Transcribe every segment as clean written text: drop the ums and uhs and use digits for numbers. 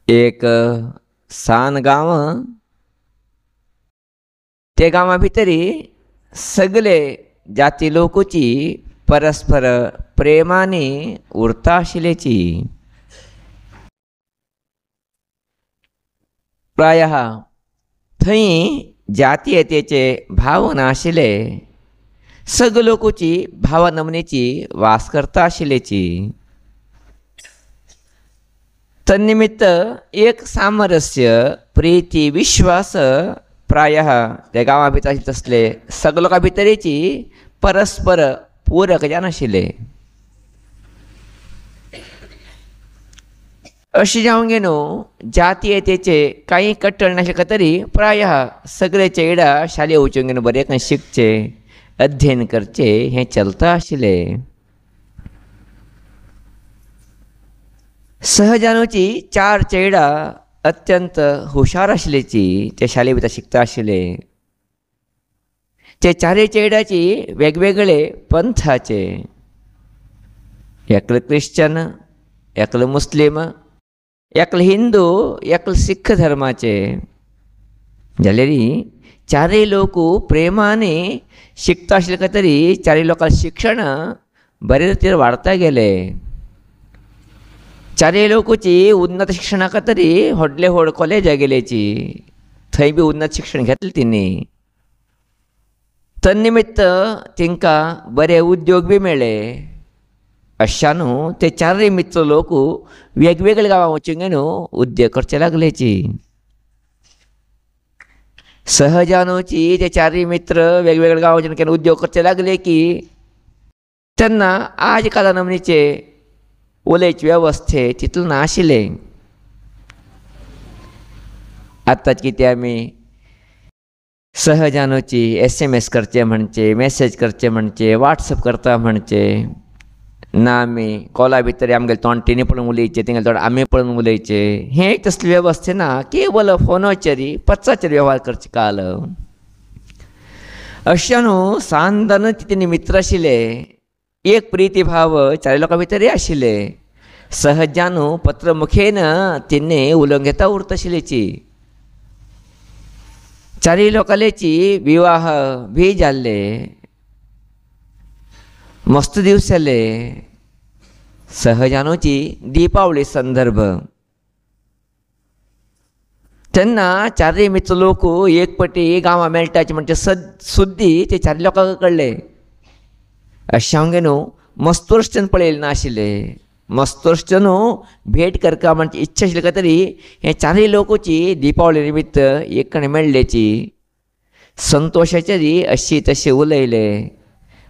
एक सान गांव, ते गांवा भितरी सगळे जाती लोकूची परस्पर प्रेमाने उरता आशिल्लेची. प्रायः थंय जातीयतेचे भाव नाशिल्ले, सगळे लोकूची भावनमनेची वास करता आशिल्लेची. तन्निमित्त एक सामरस्य प्रीती विश्वास प्रायः त्या गांवा भितर तसले सगळे लोकां भितरीची परस्पर पूरक जावन आशिल्ले. अशें जावंक गे न्हू, जातीयतेचे कांय कट्टळ नाशिल्ले तरी प्रायः सगळे चेडा शाळेक वचूंक गे बरें खंय शिकचे, अध्ययन करचे हें चलता आशिल्लें. सहजानुची 4 चेडा अत्यंत हुशार आशिल्लीची ते शाळे भितर शिकता आशिल्ले. ते 4 चेडाची वेगवेगळे पंथाचे, एकलो क्रिश्चन, एकलो मुस्लीम, एकलो हिंदू, एकलो सिख धर्माचे. जाल्यार 4 लोक प्रेमाने शिकता आशिल्ले तरी 4 लोकांचें शिक्षण बरे रितीन वाडता गेले. 4 लोकची उन्नत शिक्षणा खातीर व्हडले व्हड कॉलेजा गेलेची, थंय बी उन्नत शिक्षण घेतलें तिणी. तन्निमित्त तांकां बरे उद्योग बी मेळ्ळे. अशानू ते 4 मित्र लोक वेगवेगळे गांवां वचूंक गे न्हू उद्योग करचे लागलेची. सहजानुची ते 4 मित्र वेगवेगळे गांवां वचून केन्ना उद्योग करचे लागले की तेन्ना आज काला नमनीचे उलयचे वेवस्थे तितले नाशिल्ले. आतांच कितें आमी सहजानुची SMS करचे म्हणचे, मेसेज करचे म्हणचे, WhatsApp करता म्हणचे ना, आमी कॉला भितर आमगेले तोंड पळोवन उलयचे, तेंगेले तोंड आमी पळोवन उलयचे. हें तसले वेवस्थे ना, केवल फोनाचेर पचाचेर वेव्हार करचे काल. अशानू सांदान तितले मित्र आशिल्ले, एक प्रीती भाव 4 लोकां भितरय आशिल्ले. सहजानू पत्रमुखेन तिने उलोवंक येता उरता आशिल्लीची. 4 लोकांची विवाह बी जाल्ले, मस्त दिवस जाले. सहजानुची दिपावळी संदर्भ तेन्ना 4 मित्र लोक एक पटी गांवां मेळटाचे म्हणजे सुद्दी ते 4 लोकांक कळ्ळे. अशें हांव गे न्हू मस्तोरष्ट्यान पळयलें नाशिल्ले. मस्तोरष्ट्यान भेट करता म्हणजे इच्छा आशिल्ली तरी हे 4 लोकची दिपावळी निमित्त एक कडेन मेळ्ळेची. संतोशाचेरी अशी तशें उलयले,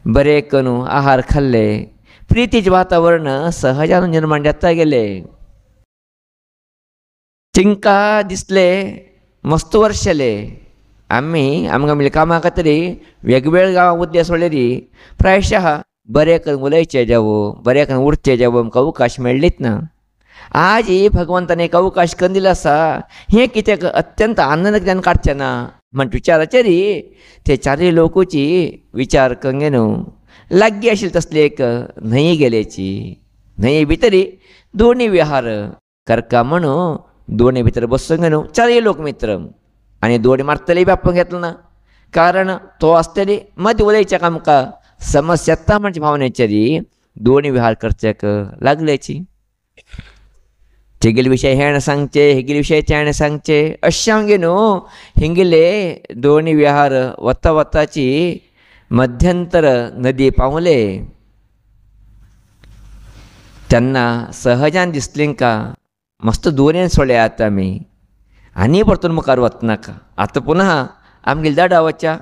बरें करून आहार खाल्ले, प्रितीचें वातावरण सहजान निर्माण जाता गेलें. तांकां दिसलें मस्त वर्स जालें. आमकां कामां खातीर वेगवेगळ्या गांवां उद्देग सोडलेली प्रायशः बरें करून उलयचें जावं, बरें करून उरचें जावं आमकां अवकाश मेळ्ळीच ना. आज ही भगवंतान एक अवकाश करून दिलो आसा, हें कित्याक अत्यंत आनंद काडचें ना म्हण विचाराचेर ते 4 लोकची विचार करूंक गे न्हू लागीं आशिल्ली तसली एक न्हंय गेलेची. न्हंये भितर दोनी विहार करता म्हणून दोनी भितर बसूंक गे न्हू 4 लोक मित्र आनी दोणी मारतले बी आपूण घेतलो ना. कारण तो आसतली मदें उलयच्याक आमकां समस्या येता म्हणजे भावनेचेर दोनी विहार करचेक लागलेची. तेगेले विशय हेण सांगचे, हेगेले विशय तेणे सांगचे, अशें हांव गे न्हू हिंगले दोनी विहार वता वताची मध्यंतर नदी पावले. तेन्ना सहजान दिसलें का मस्त दोनयेन सोडले आतां आमी आनी परतून मुखार वचनाका. आतां पुनः आमगेले दाडा वचा,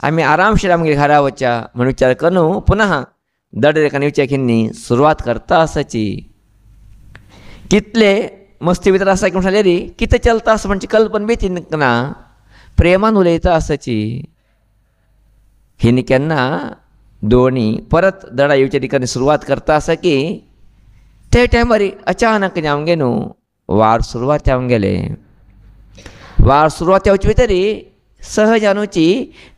आमी आरामशीर आमगेल्या घरा वचा म्हूण विचार करून पुनः दडरेखांनी विचारखिनी सुरवात करता आसाची. कितले मस्ती भितर आसा की म्हणल्यार कितें चलता आसा म्हणजे कल्पना बी ना, प्रेमान उलयता आसाची. हिनी केन्ना दोनी परत दडा येवच्या ठिकाणी सुरवात करता आसा की ते टायमार अचानक हांव गे न्हू वार सुरवात जावंक गेले. वार सुरवात जावचे भितर सहजानुची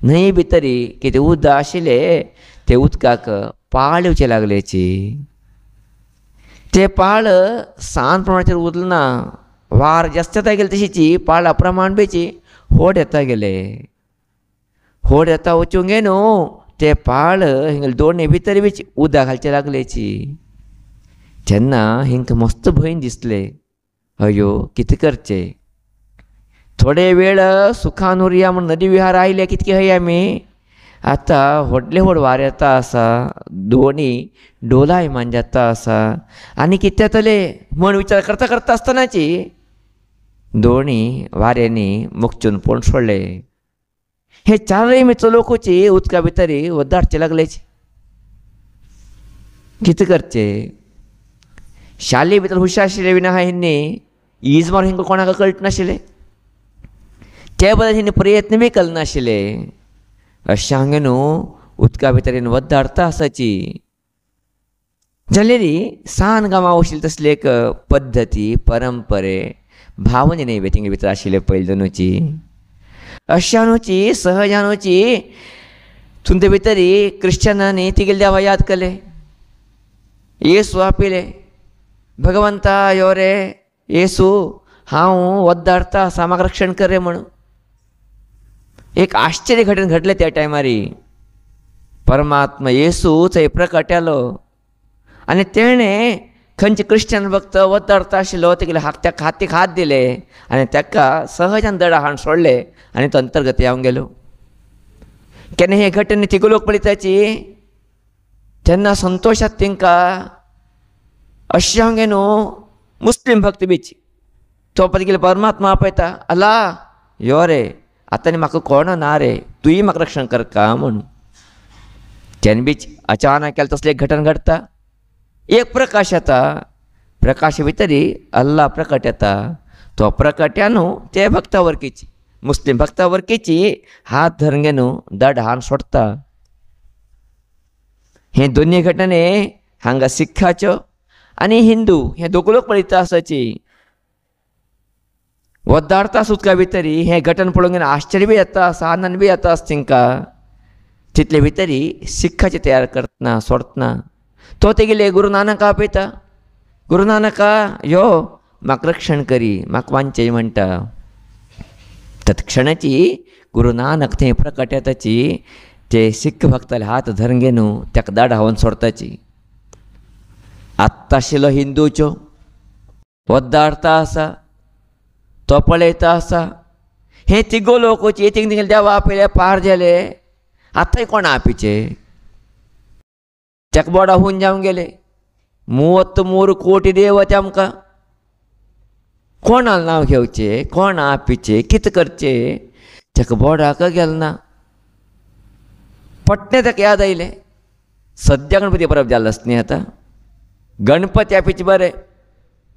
न्हंये भितर कितें उदक आशिल्लें ते उदकाक पाळ येवचे लागलेची. ते पाळ सांज प्रमाणाचेर उरलें ना, वार जास्त येता गेले तशीची पाळा प्रमाण बेची होड येता गेले. होड येता वचूंक गे न्हू ते पाळ हिंग दोणे भितर बीच उदक घालचे लागलेची. तेन्ना हिंक मस्त भंय दिसले. अयो कितें करचे. थोडे वेळ सुखान उरया म्हण नदी विहार आयले कितके हय आमी. आतां व्हडले व्हड वार येता आसा. दोनी डोलाय मान जाता आसा. आनी कितें जातले म्हण विचार करता करता आसतनाची दोनी वाऱ्यांनी मुगचून पळोवन सोडले. हे चारय मी चलोवची उदका भितर वद्दाडचे लागलेचे. कितें करचे. शाले भितर हुशार आशिल्ले विना हिंनी इज मारून हिंका कोणाक कळट नाशिल्ले. ते बद्दल हिंनी प्रयत्न बी केले नाशिल्ले. अशें हांगे न्हू उदका भितर वद्दाडता आसाची. जाल्यार सान गांवां आशिल्ले तसले एक पद्दती परंपरे भावने नैवे थिंगे भितर आशिल्ले पयले न्हूची. अशें न्हूची सहज न्हूची तुमचे भितर क्रिश्चनांनी तिगेले देवा याद केले. येसू आपले भगवंता यो रे येसू हांव वद्दाडता आसा म्हाका रक्षण कर रे म्हणून. एक आश्चर्य घटन घडलें त्या टायमार. परमात्मा येसू थंय प्रकट जालो आनी तेणें खंयचे क्रिश्चन भक्त वद्दाडता आशिल्लो तेगेले ताका हातीक हात दिले आनी ताका सहजान दडा हाडून सोडले आनी तो अंतर्गत येवंक गेलो. केन्ना हे घटने तिगो लोक पळयताची तेन्ना संतोशात तांकां. अशें हांगे न्हू मुस्लीम भक्त बीच तो तेगेले परमात्मा आपयता. अला यो रे आतां म्हाका कोण ना रे तुयी म्हाका रक्षण कर का म्हणून. तेन्ना बीच अचानक केलें तसलें एक घटन घडटा. एक प्रकाश येता. प्रकाशा भितर अल्लाह प्रकट येता. तो प्रकट या न्हू ते भक्ता वरकीची मुस्लीम भक्ता वरकीची हात धरून गे न्हू दड हान सोडता. हे दोनी घटने हांगा सिखाच्यो आनी हिंदू हे दोग लोक पळयता आसाची. वद्दाडता उदका भितर हें घटन पळोवंक आश्चर्य बी येता आसा आनंद बी येता आसा तांकां. तितले भितर सिखाचे तयार करतना सोडतना तो तेगेले गुरू नानक आपयता. गुरू नानका यो म्हाका रक्षण करी म्हाका वांचय म्हणटा. तत्क्षणाची गुरू नानक थंय प्रकट येताची ते सिख भक्ताले हात धरून गे न्हू ताका दाड हावून सोडताची. आत्ता आशिल्लो हिंदूच्यो वद्दाडता आसा तो पळयता आसा. हे तिगो लोक वची तिंगे देवा आपयले पार जाले आतांय कोणा आपीचे. ताका बोडा होऊन जावन गेले. 33 कोटी देव आमकां कोणाला नांव घेवचे कोण आपीचे कितें करचे ताका बोडाक गेल ना. पट्टें ताका याद आयलें सद्या गणपती परब जाल्लो आसता न्ही आतां. गणपती आपीचे बरें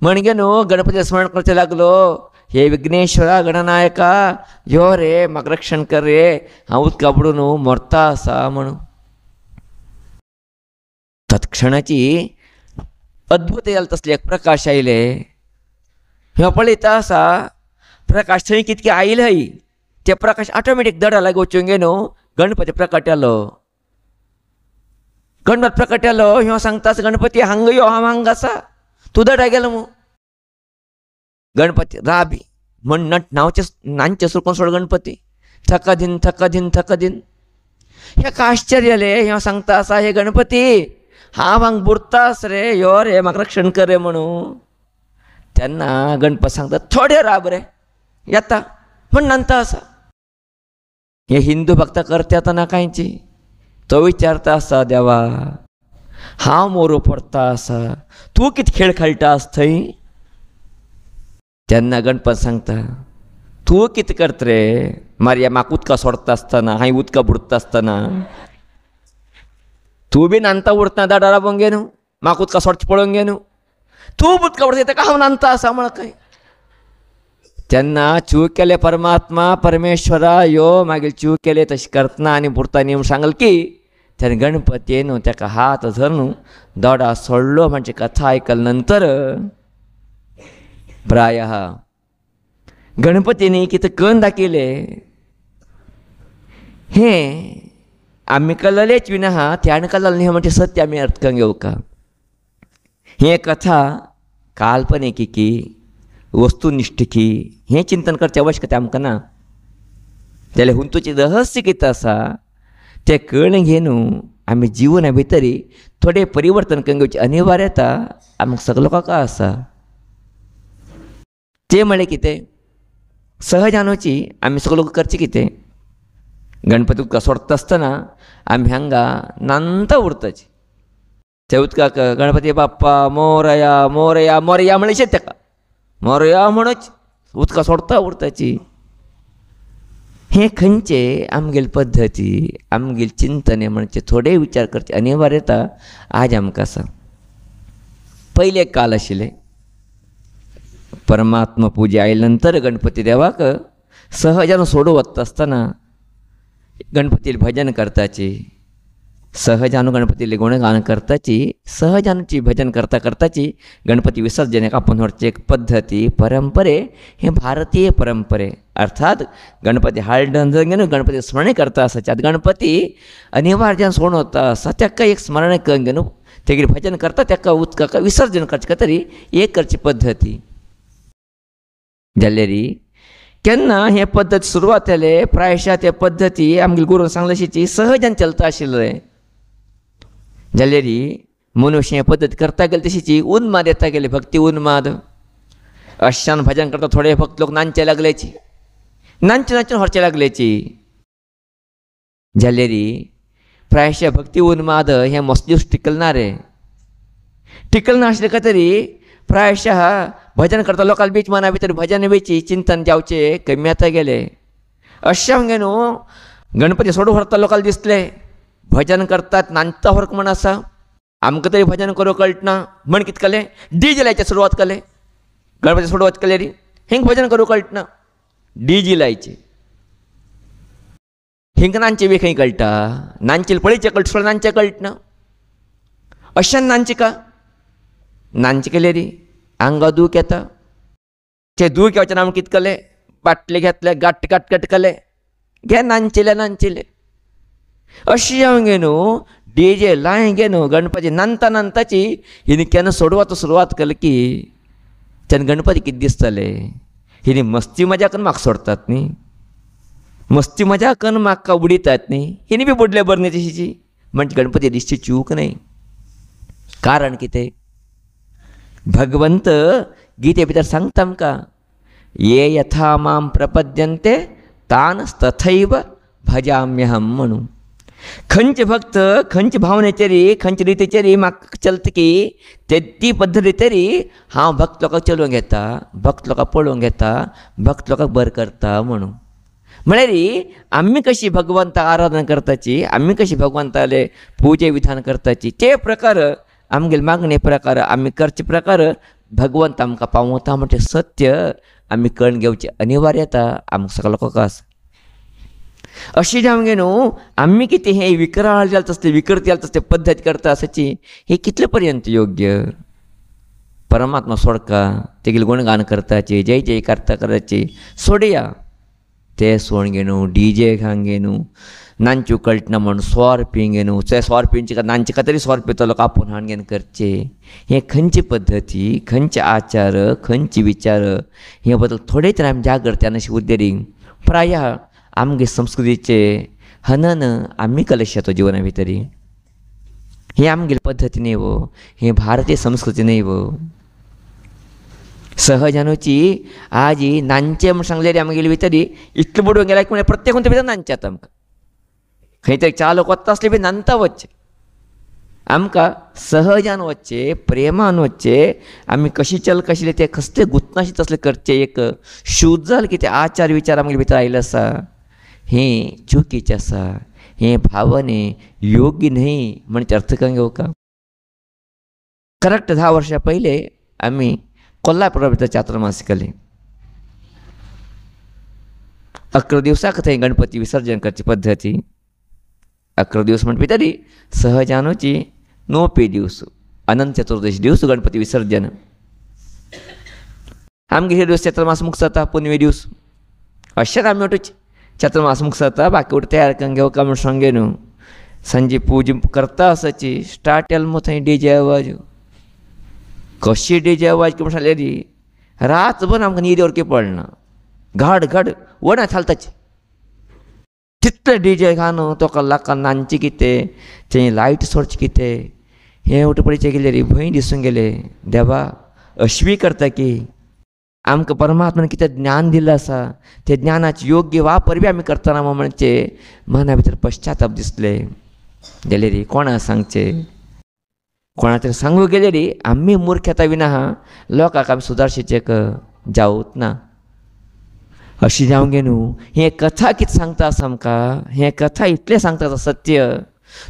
म्हणजे न्हू गणपती स्मरण करचे लागलो. हे विघ्नेश्वरा गणनायका यो रे म्हाका रक्षण कर रे हांव उदका बुडून मरता आसा म्हणून. तत्क्षणाची अद्भुत जालें तसले एक प्रकाश आयले. हे पळयता आसा प्रकाश थंय कितके आयले ते प्रकाश ऑटोमॅटीक दडा लागी वचूंक गे न्हू गणपती प्रकट जालो. गणपती प्रकट जालो ह्यो सांगता आसा गणपती हांगा यो हांव हांगा आसा तूं दडा गेलो मू. गणपती राबी म्हण नांवचे नांचे सुरकोन सोड गणपती थका दिन थका दिन थका दिन. हे आश्चर्य जालें. ह्यो सांगता आसा हे गणपती हांव हांगा बुडतास रे यो रे म्हाका रक्षण कर रे म्हणून. तेन्ना गणपती सांगता थोडे राब रे येता म्हण नांता आसा. हे हिंदू भक्तां करता येतना कांयची. तो विचारता आसा देवा हांव मोरू पडता आसा तूं कितें खेळ खेळटा आस थंय. तेन्ना गणपती सांगता तूं कितें करता रे मारया म्हाका उदका सोडता आसतना हांवें उदका बुडता आसतना तूं बी नांता उरता दाडा राबोंक गे न्हू म्हाका उदका सोडचें पळोवंक गे न्हू. तूं उदका उरता ताका हांव नांता आसा म्हण खंय. तेन्ना चूक केले परमात्मा परमेश्वरा यो मागीर चूक केले तशें करतना आनी बुडता न्ही म्हूण सांगलें की तेन्ना गणपती न्हू ताका हात धरून दोडा सोडलो म्हणजे कथा आयकले नंतर प्रायः गणपतीनी कितें करून दाखयलें हें आमी कळलेच विना त्यान कळलें न्ही म्हणजे सत्य आमी अर्थ करून घेवका. ही कथा काल्पनिकी वस्तुनिष्ठिकी हें चिंतन करचें आवश्यकता आमकां ना. जाल्यार हुंतूचें रहस्य कितें आसा तें कळून घेवन आमी जिवना भितर थोडें परिवर्तन करून घेवचें अनिवार्यता आमकां सगळ्या लोकांक आसा. तें म्हळ्यार कितें? सहजानुची आमी सगळे लोक करचें कितें? गणपती उदका सोडटा आसतना आमी हांगा नांत उरताची. त्या उदकाक गणपती बाप्पा मोरया मोरया मोरया म्हणलें ताका मोरया म्हणच उदका सोडता उरताची. हें खंयचे आमगेली पद्दती आमगेली चिंतन म्हणजे थोडे विचार करचे अनिवार्यता आज आमकां आसा. पयले एक काल आशिल्ले परमात्मा पुजे आयले नंतर गणपती देवाक सहजान सोडून वता आसतना गणपतीले भजन करताची, सहजानु गणपतीले गुणगान करताची, सहजानुची भजन करता करताची गणपती विसर्जनाक आपण व्हरचे एक पद्दती परंपरे हे भारतीय परंपरे. अर्थात गणपती हाडून घेवन गणपती स्मरण करता आसाचे. आतां गणपती अनिवार्यान सोडून वता आसा ताका एक स्मरण करून घेवन तेगेर भजन करता ताका उदकाक विसर्जन करचे तरी एक करची पद्दती. जाल्यार केन्ना हे पद्दत सुरवात जाले प्रायशा ते पद्दती आमगे गुरून सांगले अशीची सहजान चलता आशिल्ले. जाल्यार मनुष्य हे पद्दत करता गेले तशीची उन्माद येता गेले भक्ती उन्माद. अशान भजन करता थोडे भक्त लोक नाचचे लागलेची नाचून नाचून व्हरचे लागलेची. जाल्यार प्रायशा भक्ती उन्माद हे मस्त दिवस टिकलना रे. टिकलना आशिल्ले काय तरी प्रायशः भजन करता लोकांक बीच मना भितर भजन वेची चिंतन जावचे कमी आता गेले. अशें हांवें न्हू गणपती सोडून व्हरता लोकांक दिसले भजन करतात नाचता व्हरक म्हण आसा. आमकां तरी भजन करूंक कळटना म्हण कितें केलें डीजे लायचे सुरवात केले. गणपती सोडून वच केल्यार हिंग भजन करूंक कळटना डीजे लायचे. हिंग नाचचे बी खंय कळटा नाचील पळयचे कळटा सोड नाचचे कळटना. अशान नाचचे का नाचचे केल्यार आंगा दूख येता. ते दूख येवचे ना कितें केलें बाटले घेतले गाट गाट गाट केले घे नाचले नाचले. अशी हांव गे न्हू डीजे लाय गे न्हू गणपती नाचता नाचताची हिणी केन्ना सोडवात सुरवात केली की तेन्ना गणपती कितें दिसतले हिणी मस्ती मजा करून म्हाका सोडतात न्ही मस्ती मजा करून म्हाका उडयतात न्ही हिणी बी बुडले बरें न्ही तशीची म्हणजे गणपती दिसची चूक न्ही. कारण कितें भगवंत गीते भितर सांगता आमकां ये यथा माम प्रपद्यन्ते तान तथैव भजाम्यहम म्हणून. खंयचे भक्त खंयचे भावनेचेरी खंयचे रितीचेरी म्हाका चलता की ती पद्दतीरी हांव भक्त लोकांक चलोवंक घेता भक्त लोकांक पळोवंक घेता भक्त लोकांक बरें करता म्हणून. म्हळ्यार आमी कशी भगवंताक आराधना करताची आमी कशी भगवंताले पुजे विधान करताची ते प्रकार आमगेले मागणे प्रकार आमी करचे प्रकार भगवंत आमकां पावता म्हणजे सत्य आमी कळून घेवची अनिवार्यता आमकां सगळ्या लोकांक आसा. अशी जावंगे न्हू आमी कितें हे विकराळ जाले तसले विकृती जाले तसले पद्दत करता आसाची हे कितले पर्यंत योग्य. परमात्मा सोडका तेगेले गुणगान करताची जय जय करता करताची सोडया ते सोड गे न्हू डीजे घांग गे न्हू नांचू कळटना म्हण स्वर पिंग गे न्हू ते स्वर पिंचे का नांचे का तरी स्वर पितो लोक आपूण हाण घेवन करचे. हे खंयची पद्दती खंयचे आचार खंयचे विचार हे बद्दल थोडे तरी आमी जागृतायेन अशी उद्देरीक प्रायः आमगे संस्कृतीचे हनन आमी केलें शेतो जिवना भितर. हे आमगेली पद्दती न्ही वो हे भारतीय संस्कृती न्ही वो. सहजानुची आज नांचे म्हण सांगलेली आमगेली भितर इतलें बुडून गेल्या की प्रत्येक भितर नांचे आतां आमकां खंय तरी चालक वता आसले बी नांदता वच्चे आमकां सहजान वच्चे प्रेमान वच्चे आमी कशी चल कशिले ते कसले गुंतनाशी तसले करचे एक शुद्ध जालें की ते आचार विचार आमगे भितर आयले आसा हें चुकीचें आसा. हे भावने योग्य न्ही म्हणजे अर्थ करून घेवका. करेक्ट 10 वर्सां पयले आमी कोल्हापुरा भितर चातुर्मास केले. 11 दिवसाक थंय गणपती विसर्जन करची पद्दती. 11 दिवस म्हणटा तरी सहजानुची 9 दिवस अनंत चतुर्दशी दिवस गणपती विसर्जन. आमगे हे दिवस चातुर्मास मुक्त जाता पुनवे दिवस अशेंच आमी उठूच चातुर्मास मुक्त जाता बाकी उठ तयार करून घेवका म्हूण सांगे न्हू. सांजे पूजा करता आसाची स्टार्ट केलो मग थंय डीजे आवाज कशी डीजे आवाज की म्हण सांगलेली रातभर आमकां न्हीद येवरकी पडना, घड घड वडा थालताची तितले डीजे घालून तोका लाका नांची कितें तें लायट सोडचें कितें हें उठपडीचें गेले रे भंय दिसून गेले. देवा अश्वी करता की आमकां परमात्मान कितें ज्ञान दिल्लें आसा तें ज्ञानाचे योग्य वापर बी आमी करतना म्हणजे मना भितर पश्चाताप दिसले. गेले रे कोणा सांगचें, कोणा तरी सांगूं गेले रे आमी मूर्ख येता विना लोकांक आमी सुदारशीचे जावूच ना. अशी जावं गे न्हू. हें कथा कितें सांगता आसा आमकां, हें कथा इतलें सांगता आसा सत्य,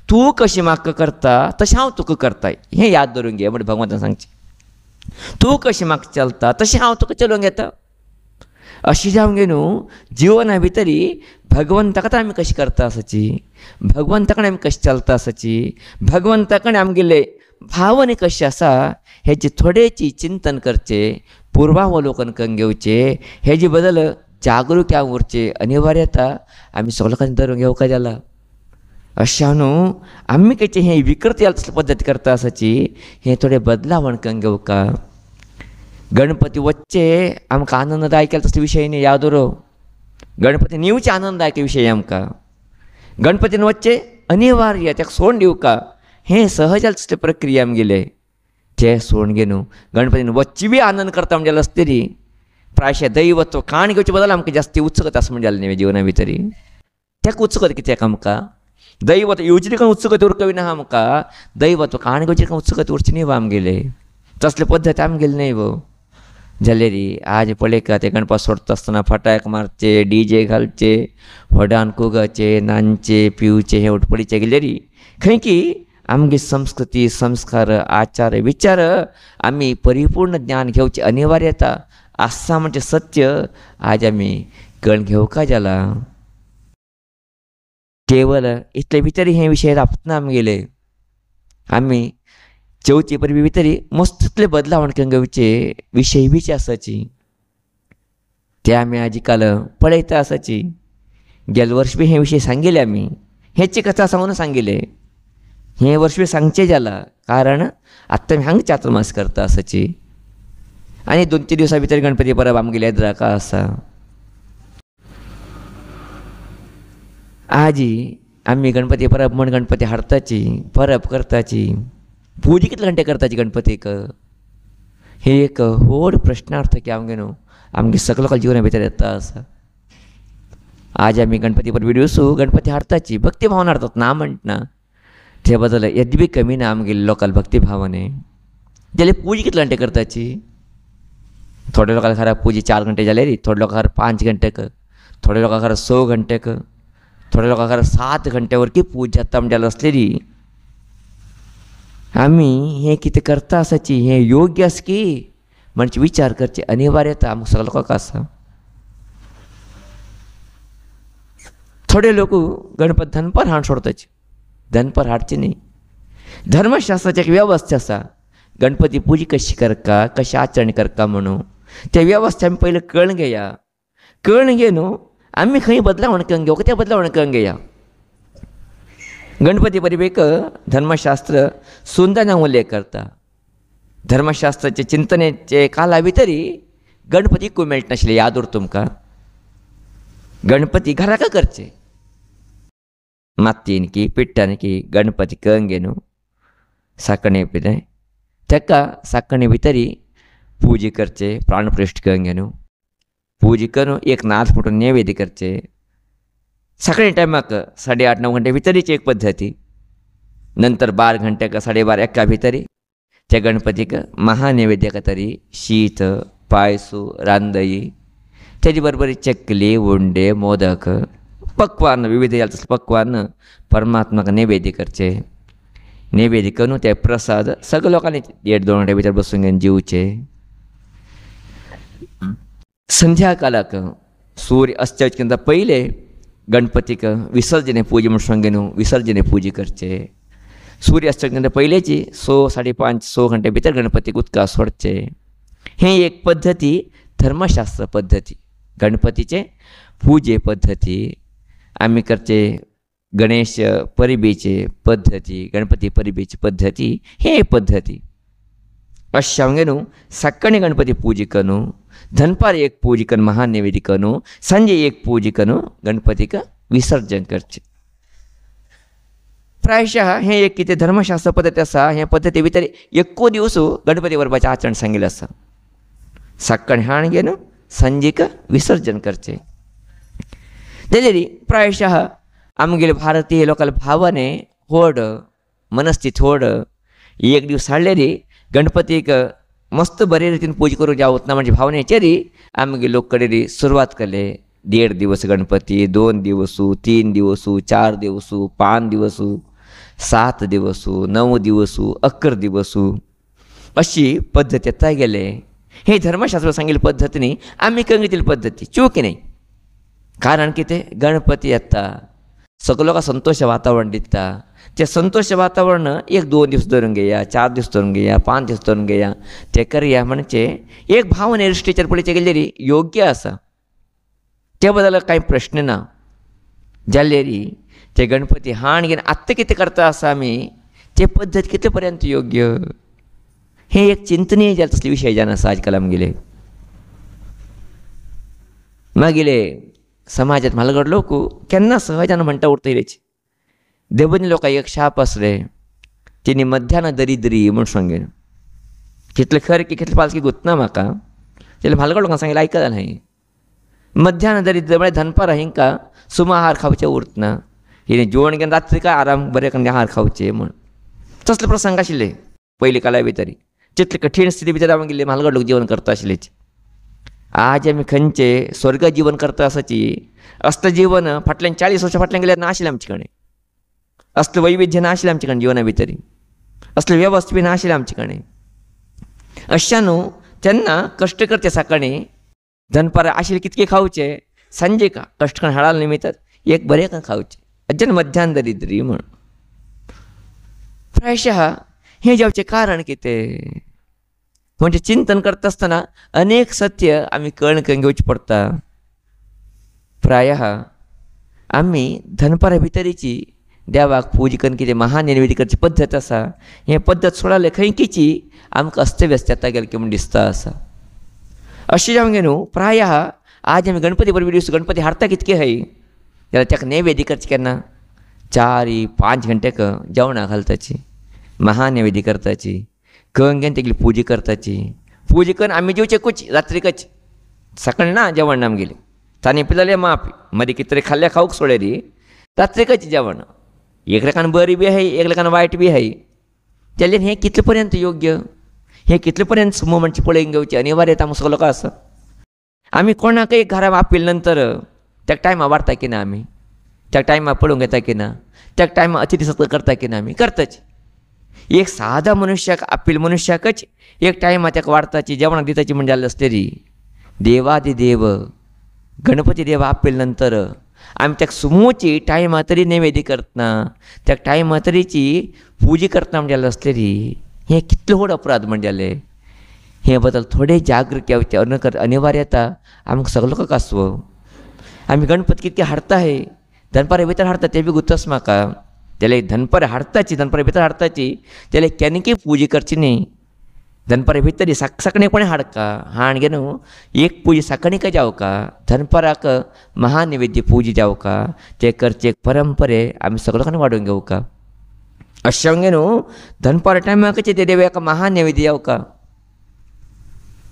तूं कशी म्हाका करता तशें हांव तुका करताय, हें याद दवरूंक घे म्हणजे भगवंतान सांगचें. तूं कशें म्हाका चलता तशें हांव तुका चलोवंक येता. अशी जावं गे न्हू. जिवना भितरी भगवंता कडेन आमी कशी करता आसाची, भगवंता कडेन आमी कशी चलता आसाची, भगवंता कडेन आमगेले भावना कशी आसा हेचे थोडेची चिंतन करचें, पुर्वावलोकन करून घेवचें, हेजे बद्दल जागरूक उरचे अनिवार्यता आमी सगळ्या लोकांनी धरून घेवका जाला. अशें न्हू आमी खंयचे हें विकृती पद्दती करता आसाची हें थोडें बदलावण करून घेवका. गणपती वच्चे आमकां आनंददायक तसले विशय न्ही, याद दवरो. गणपती न्हिवचे आनंददायक विशय आमकां. गणपतीन वच्चे अनिवार्य, ताका सोडून दिवका हें सहज तसले प्रक्रिया आमगेले ते सोडून घे न्हू. गणपतीन वच्ची बी आनंद करता म्हणजे आसता तरी प्रायशे दैवत्व काण घेवचे बद्दल आमकां जास्ती उत्सुकता आसा म्हणजे न्ही जिवना भितरी. ताका उत्सुकता कित्याक आमकां दैवत्व येवचे करून उत्सुकता उरकविना आमकां दैवत्व काण घेवचे करून उत्सुकता उरची न्ही आमगेले. तसले पद्दती आमगेले न्ही गो. जाले रे आज पळयका ते गणपत सोडता आसतना फटाक मारचे, डीजे घालचे, व्हडान कुगाचे, नाचचे, पिवचे, हे उठपडीचे गेले रे. खंय की आमगे संस्कृती, संस्कार, आचार, विचार आमी परिपूर्ण ज्ञान घेवचे अनिवार्यता आसा म्हणजे सत्य आज आमी कळून घेवका जाला. केवल इतले भितरी हे विशय राबतना आमगेले आमी जेवचे परबी भितरी मस्त तितले बदलावण करून घेवचे विशय बीचे आसाची ते आमी आजी काल पळयता आसाची. गेल्या वर्स बी हे विशय सांगिल्ले आमी, हेची कथा सांगून सांगिल्ले. हे वर्स बी सांगचें जाला कारण आत्तां आमी हांगा चातुर्मास करता आसाची आनी 2-3 दिवसां भितर गणपती परब आमगेल्या येद्राका आसा. आजी आमी गणपती परब म्हण गणपती हाडटाची, परब करताची, पूजा कितले घंटे करताची गणपतीक, हे एक व्हड प्रश्नार्थ की आमगे न्हू आमगे सगळे लोकांच्या जिवना भितर येता आसा. आज आमी गणपती परबी दिवसू गणपती हाडटाची भक्ती भावना हाडटात ना म्हणटना ते बद्दल येद बी कमी ना आमगेले लोकल भक्ती भावने. जाल्यार पूजा कितले घंटे करताची, थोड्या लोकांक खरा पूजा 4 घंटे जाले रे, थोड्या लोकांक खरा 5 घंटेक, थोड्या लोकांक खरा 6 घंटेक, थोड्या लोकांक खरा 7 घंटे वरकी पूजा जाता म्हणजे आसली री. आमी हें कितें करता आसाची हें योग्य आसा की म्हणजे विचार करचे अनिवार्यता आमकां सगळ्या लोकांक आसा. थोडे लोक गणपती दनपार हाड सोडताचे, दनपार हाडचे न्ही. धर्मशास्त्राची एक वेवस्था आसा गणपती पुजा कशी करता, कशी आचरण करता म्हणून त्या वेवस्था आमी पयलीं कळून घेया. कळून घे न्हू आमी खंय बदलावण करून घेवं ते बदलावण करून घेया. गणपती परबेक धर्मशास्त्र सुंदरान उल्लेख करता. धर्मशास्त्राचे चिंतनेचे काला भितरी गणपतीक मेळटनाशिल्ले, याद उरता तुमकां. गणपती घराक करचे, मातयेन की पिट्टान की गणपती करून घे न्हू साकणे पिताय ताका साकणे भितरी पूजा करचे, प्राणप्रतिश्ठ करून घे न्हू. पूजा करून एक नाल्ल फुटून नैवेद्य करचे. सकाळी टायमाक 8:30-9 घंटे भितरीची एक पद्दती. नंतर 12 घंट्याक 12:30-1 भितरी त्या गणपतीक महानैवेद्याक तरी शीत, पायसू, रांदई, तेजे बरोबर चकली, उंडे, मोदक, पक्वान्न, विविध पक्वान्न परमात्माक नैवेद्य करचे. नैवेद्य करून ते प्रसाद सगळ्या लोकांनी 1-2 घंटे भितर बसून घेवन जेवचे. संध्याकाळाक सूर्य अस्तच्या पयले गणपतीक विसर्जने पूजा म्हणून सांगे न्हू विसर्जने पूजा करचे. सूर्य अस्तच्या पयलेची 6-5:30-6 घंटे भितर गणपतीक उदकाक सोडचे. हें एक पद्दती, धर्मशास्त्र पद्दती, गणपतीचे पूजे पद्दती आमी करचे. गणेश परबेचे पद्दती, गणपती परबेची पद्दती हे पद्दती. अशें सांगे न्हू सकाळी गणपती पूजा करून धनपार एक पूजिकन महानैवेदिकनु संजे एक पूजिकनु गणपतीक विसर्जन करचे. प्रायशः हे एक कितें धर्मशास्त्र पद्दती आसा. हे पद्दती भितर एक्को दिवस गणपती वरपाचें आचरण सांगिल्लें आसा. सकाळी हाण घेवन संजेक विसर्जन करचें. जाल्यार प्रायशः आमगेले भारतीय लोकल भावने व्हड मनस्थिती व्हड. एक दीस हाडल्यार गणपतीक मस्त बरे रितीन पूजा करूं जावत ना म्हणजे भावनेचेर आमगे लोक कडेन सुरवात केले. 1.5 दिवस गणपती, 2 दिवस, 3 दिवस, 4 दिवस, 5 दिवस, 7 दिवस, 9 दिवस, 11 दिवस अशी पद्दत येता गेले. हे धर्मशास्त्र सांगिल्ले पद्दत न्ही, आमी कंगीतील पद्दती चूक नाही. कारण कितें गणपती येता, सगळो लोकांक संतोष वातावरण दिता. ते संतोष वातावरण 1-2 दिवस धरून घेया, 4 दिवस धरून घेया, 5 दिवस धरून घेया, ते करया म्हणजे एक भावने दृश्टीचेर पळयचे गेल्यार योग्य आसा. त्या बद्दल कांय प्रश्न ना. जाल्यार ते गणपती हाण घेवन आत्तां कितें करता आसा आमी, ते पद्दत कितले पर्यंत योग्य, हे एक चिंतनीय जाता तसले विशय जावन आसा आजकाल आमगेले. मागीले समाजात म्हालगड लोक केन्ना सहजान म्हणटा उरतलेच. देवनी लोकांक एक शाप आसले, तेणी मध्यान दरिद्री म्हूण सांगेन. कितले खरें की कितले पालकी गुतना म्हाका. जाल्यार म्हालगड लोकांक सांगिल्लें आयकता न्हय. मध्यान दरिद्र म्हळ्यार दनपारां हिंकां सुमा आहार खावचें उरतना. हिणें जेवण घेवन रात्री काय आराम बरें करून आहार खावचें म्हूण तसले प्रसंग आशिल्ले पयलीं काळा भितर. जितले कठीण स्थिती भितर आमगेले म्हालगड लोक जीवन करता आशिल्लेच. आज आमी खंयचे स्वर्ग जीवन करता आसाची असलें जीवन फाटल्यान 40 वर्सां फाटल्यान गेल्यार नाशिल्लें आमचे कडेन. असलें वैविध्य नाशिल्लें आमचे कडेन जिवना भितर. असलें वेवस्था बी नाशिल्लें आमचे कडेन. अशा न्हू तेन्ना कश्ट करचे सकाळीं, दनपारां आशिल्लें कितके खावचे, संजेक कश्ट करून हाडाल निमित्त एक बरें करून खावचें. अज्जन मध्यान दरिद्री म्हूण. प्रायशः हें जावचें कारण कितें म्हणजे चिंतन करता आसतना अनेक सत्य आमी कळून घेवचें पडटा. प्रायः आमी दनपारा भितरीची देवाक पूजा करून कितें महानैवेद्य करची पद्दत आसा, हें पद्दत सोडले खंयकीची आमकां अस्तव्यस्त येता गेले म्हूण दिसता आसा. अशें जावंक न्हू. प्रायः आज आमी गणपती बरोबर दिवस गणपती हाडटा कितके हय जाल्यार ताका नैवेद्य करचें केन्ना 4-5 घंटेक जेवणां घालताची, महानैवेद्य करताची, कंगेन तेगेली पूजा करताची. पूजा करून आमी जेवचेकूच रात्रीकच, सकाळीं ना जेवण ना आमगेलें. तांणी पिलेलें माप, मदीं कितें तरी खाल्लें खावंक सोडल्यार रात्रीकच जेवण. एक लेकान बरी बी आहाय, एक लेकान वायट बी आहाय. जाल्यार हें कितले पर्यंत योग्य, हें कितले पर्यंत समूह म्हणचे पळोवन घेवचें अनिवार्यता आमकां सगळो आसा. आमी कोणाकय घरा आपिल्ले नंतर ताका टायमार वाडटा की ना आमी, ताका टायमार पळोवंक येता की ना, ताका टायमार अतिथी सत्कार करता की ना आमी करताच. एक सादा मनशाक आपिल्ले मनशाकच एक टायमार ताका वाडटाची जेवणाक दिताची म्हणजे जालें आसलें री. देवादी देव गणपती देव आपिल्ले नंतर आमी ताका समूची टायमार तरी नैवेद्य करतना, ताका टायमार तरीची पूजा करतना म्हणजे जालें आसलें री. हें कितलो व्हड अपराध म्हणजे जालें. हे बद्दल थोडे जागृती येवचें अनिवार्यता आमकां सगळो लोकांक आसवो. आमी गणपती कितके हाडता हे दनपारा भितर हाडटा तें बी गुत्तच म्हाका. जाल्यार दनपारा हाडटाची, दनपारा भितर हाडटाची जाल्यार केन्नाय पूजा करची न्ही. दनपारा भितर सकाळीं कोणें हाडका हाण घेवन एक पूजा सकाळीं जावका, दनपाराक महानैवेद्य पूजा जावका, ते करचे एक परंपरे आमी सगळो लोकांनी वाडोवन घेवका. अशें घेवन दनपारा टायमाक ते देवाक महानैवेद्य जावका.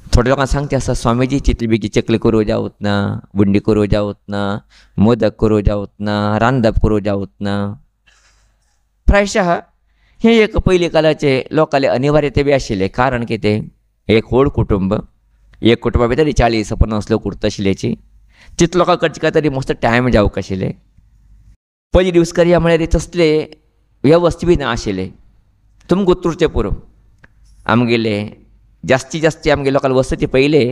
थोड्या लोकांक सांगता आसा स्वामीजी चितली बेगी चकली करूं जावत ना, बुंडी करूं जावत ना, मोदक करूं जावत ना, रांदप करूं जावत ना. प्रायशः हें एक पयलीं काळाचे लोकांले अनिवार्यते बी आशिल्ले. कारण कितें, एक व्हड कुटुंब, एक कुटुंबा भितर 40-50 लोक उरता आशिल्लेची. तितलो लोकांक करचे काय तरी मस्त टायम जावंक आशिल्ले. पयली दीस करया म्हळ्यार तसले वेवस्था बी ना आशिल्ले. तुमकां उतरचें पुरो. आमगेले जास्ती आमगे लोकांक वसती पयले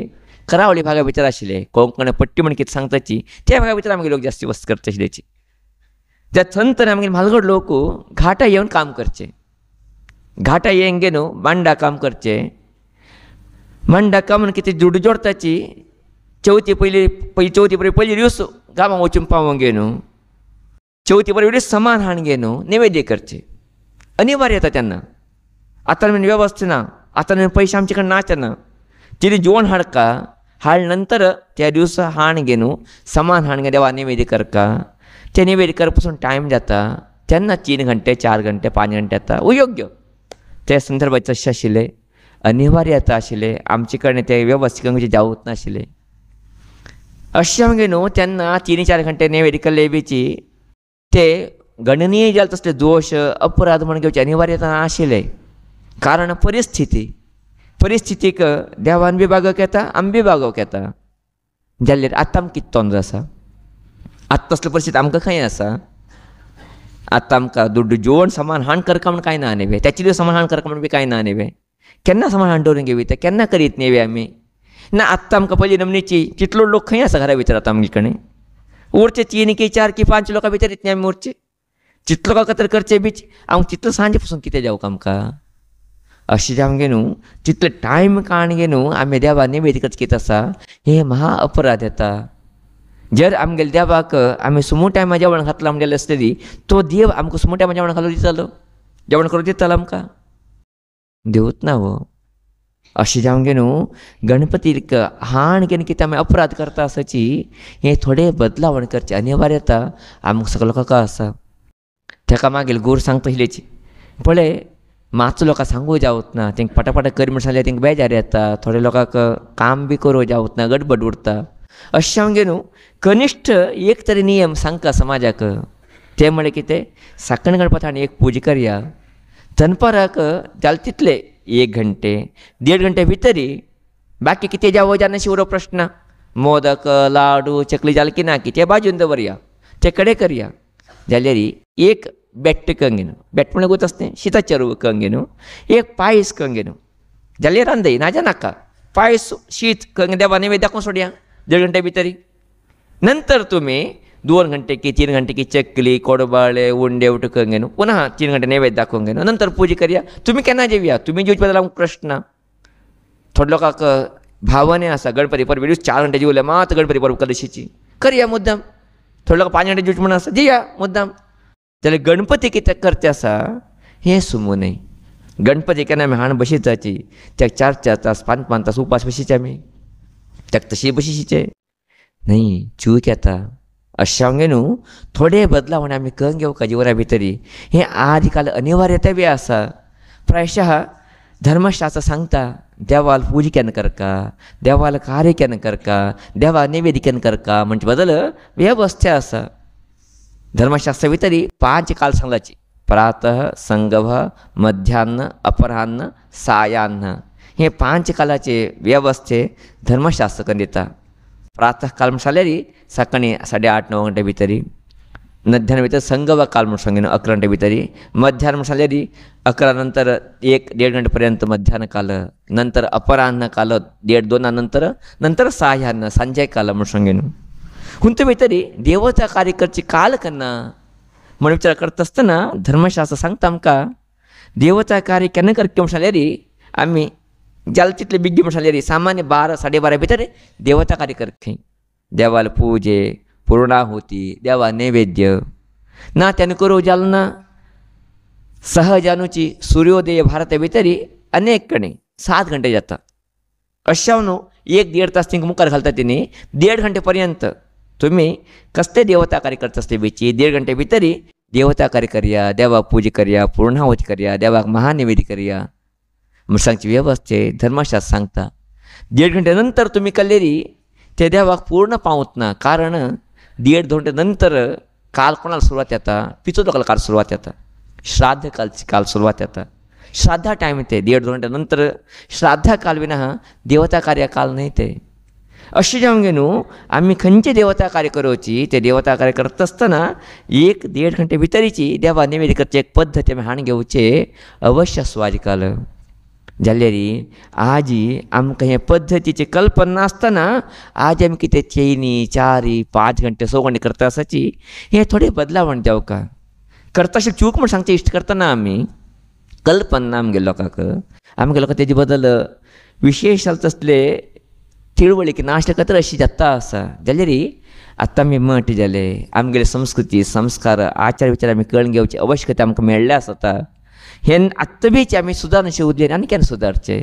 करावळी भागा भितर आशिल्ले. कोंकण पट्टी म्हण कितें सांगताची त्या भागा भितर आमगे लोक जास्ती वस्त करता आशिल्लेची. त्या थंतर आमगे म्हालगड लोक घाटा येवन काम करचे. घाटा येवन घेवन मांडा काम करचे. मांडा काम म्हणून कितें जुड जोडताची. चवथी चवथी पयली दिवस गांवां वचून पावोवंक घेवन चवथी पयली समान हाण घेवन नैवेद्य करचे अनिवार्यता. तेन्ना आतां वेवस्था ना, आतां पयशे आमचे कडेन ना तेन्ना. तिणें जेवण हाडका हाळ नंतर त्या दिवसा हाण घेनू समान हाण घे देवा नैवेद्य करका ते नैवेद्य करपासून टायम जाता तेन्ना 3 घंटे 4 घंटे 5 घंटे येता अयोग्य त्या संदर्भात तशें आशिल्लें अनिवार्य येता आशिल्लें आमचे कडेन ते वेवस्थीत कशें जावूच नाशिल्लें अशें आमगे न्हू तेन्ना 3-4 घंटे नैवेद्य केल्ले बीची ते गणनीय जाले तसले दोश अपराध म्हण घेवचे अनिवार्यता नाशिल्लें कारण परिस्थितीक देवान बी बागोवक येता आमी बी बागोवक येता जाल्यार आतां आमकां कितें तोंड आसा आतां तसली परिस्थिती आमकां खंय आसा आतां आमकां दुड्ड जेवण समान हाण करका म्हण कांय ना न्ही त्याची दिवस समान हाण करका म्हण बी कांय ना न्ही केन्ना समान हाण दवरून घेवया केन्ना करीत न्ही आमी ना आत्तां आमकां पयली नमनीची तितलो लोक खंय आसा घरा भितर आतां आमगे कडेन उरचे 3 की 4 की 5 लोकां भितर येतले आमी उरचे चितलो लोकां खातीर करचे बीच आमकां चितलो सांजे पासून कितें जावंक आमकां अशें जावंक गे न्हू तितलो टायम काण गे न्हू आमी देवा नैवेद्य करचें कितें आसा हे महा अपराध येता जर आमगेल्या देवाक आमी सुमो टायमा जेवण घातलां म्हणलें आसतली तो देव आमकां सुमो टायमा जेवण घालूं दितालो जेवण करूं दितालो आमकां देवूच ना वो अशें जावंक गे न्हू गणपतीक हाण घेवन कितें आमी अपराध करता आसची हें थोडें बदलावण करचें अनिवार्यता आमकां सगळ्या लोकांक आसा ताका मागीर गोर सांगता आशिल्लीची पळय मातसो लोकांक सांगूं जावच ना तेंकां पटापटा कर म्हण सांगल्यार तेंकां बेजार येता थोड्या लोकांक काम बी करूं जावच ना गडबड उरता अशें जावंक गे न्हू कनिश्ठ एक तरी नियम सांगता समाजाक ते म्हळ्यार कितें साकण गणपती हांणी एक पुजा करया दनपाराक जालें तितले 1 घंटे 1.5 घंटे भितरी बाकी कितें जावं जायना शिवरो प्रश्न मोदक लाडू चकली जालें की ना की ते बाजून दवरया ते कडे करया जाल्यार एक बेट्ट कंगेन बेट्ट म्हळ्यार गोत आसता शीताचेर कंगेन एक पायस कंगेन जाल्यार रांदय नाजा नाका पायस शीत कंगेन देवा नैवेद्य दाखोवन सोडया 1.5 घंटे भितरी नंतर तुमी 2 घंटे की 3 घंटे की चकली कोडबाळे उंडे उठ कंगेन पुनः 3 घंटे नैवेद्य दाखोवन घेन नंतर पुजा करया तुमी केन्ना जेवया तुमी जेवचे बद्दल आमकां प्रश्न थोड्या लोकांक भावने आसा गणपती परबे दिवस 4 घंटे जेवले मात गणपती परब कदशीची करया मुद्दाम थोड्या लोकांक 5 घंटे जेवचे म्हण आसा जेया मुद्दाम जाल्यार गणपती कितें करचें आसा हें सुमू न्हय गणपती केन्ना आमी हाण बशीत जाची ताका 4-4 तास 5-5 तास उपास बशीचे आमी ताका तशी बशीचे न्हय चूक येता अशें जावंक न्हू थोडे बदलावण आमी करून घेवका जिवना भितरी हें आदी काल अनिवार्यता बी आसा प्रायशः धर्मशास्त्र सांगता देवाल पुजा केन्ना करका देवाल कार्य केन्ना करका देवा नैवेद्य केन्ना करका म्हणचे बदल वेवस्था आसा धर्मशास्त्रा भितरी 5 काल सांगलाची प्रातः संगव मध्यान्न अपराह्न सायान्न हे 5 कालाचे वेवस्थे धर्मशास्त्र करून दिता प्रातः काल म्हण सांगल्यार सकाळी 8:30-9 घंटे भितरी मध्यान भितर संगव काल म्हण सांगेन 11 घंटे भितरी मध्यान म्हण सांगल्यार 11 नंतर 1-1.5 घंटे पर्यंत मध्यान काल नंतर अपराह्न काल 1:30-2 नंतर सायान्न सांजे काल म्हण सांगेन हुंत भितरी देवता कार्य करची काल केन्ना म्हण विचार करता आसतना धर्मशास्त्र सांगता आमकां देवता कार्य केन्ना करचें म्हण सांगल्यार आमी जालें तितलें बेगीन म्हण सांगल्यार सामान्य 12-12:30 भितर देवता कार्य करचें देवाल पुजे पूर्णाहुती देवा नैवेद्य ना तेन्ना करूं जालें ना सहजानुची सूर्योदय भारत भितरी अनेक कडेन 7 घंटे जाता अशें न्हू 1-1.5 तास तिंका मुखार घालता तेणी 1.5 घंटे पर्यंत तुमी कसले देवता कार्य करता आसता बेची 1.5 घंटे भितरी देवता कार्य करया देवाक पुजा करया पूर्णाहुती करया देवाक महानैवेद्य करया म्हण सांगची वेवस्थे धर्मशास्त्र सांगता 1.5 घंटे नंतर तुमी केल्लेरी ते देवाक पूर्ण पावत ना कारण 1.5 घंटे नंतर काल कोणाला सुरवात येता पिचो लोकांक काल सुरवात येता श्राद्ध काल सुरवात येता श्राद्धा टायम ते 1.5 घंटे नंतर श्राद्धा काल विना देवता कार्य काल न्हय ते अशें जावंक गे न्हू आमी खंयचे देवता कार्य करची ते देवता कार्य करता आसतना 1-1.5 घंटे भितरीची देवा नैवेद्य करची एक पद्दत आमी हाण घेवचे अवश्य आसू आजी काल जाल्यार आजी आमकां हे पद्दतीची कल्पना नासतना आज आमी कितें 3-4-5 घंटे 6 घंटे करता आसाची हें थोडें बदलावण जावका करता अशें चूक म्हण सांगचें इश्ट करतना आमी कल्पना ना आमगे लोकांक आमगे लोकांक तेजे बदल विशेश जालें तसले तिळवळीक नाशले खातीर अशी जाता आसा जाल्यार आतां आमी मठ जाले आमगेले संस्कृती संस्कार आचार विचार आमी कळून घेवचे आवश्यकता आमकां मेळ्ळे आसता हे आत्तां बीच आमी सुदारना उरलें आनी केन्ना सुदारचे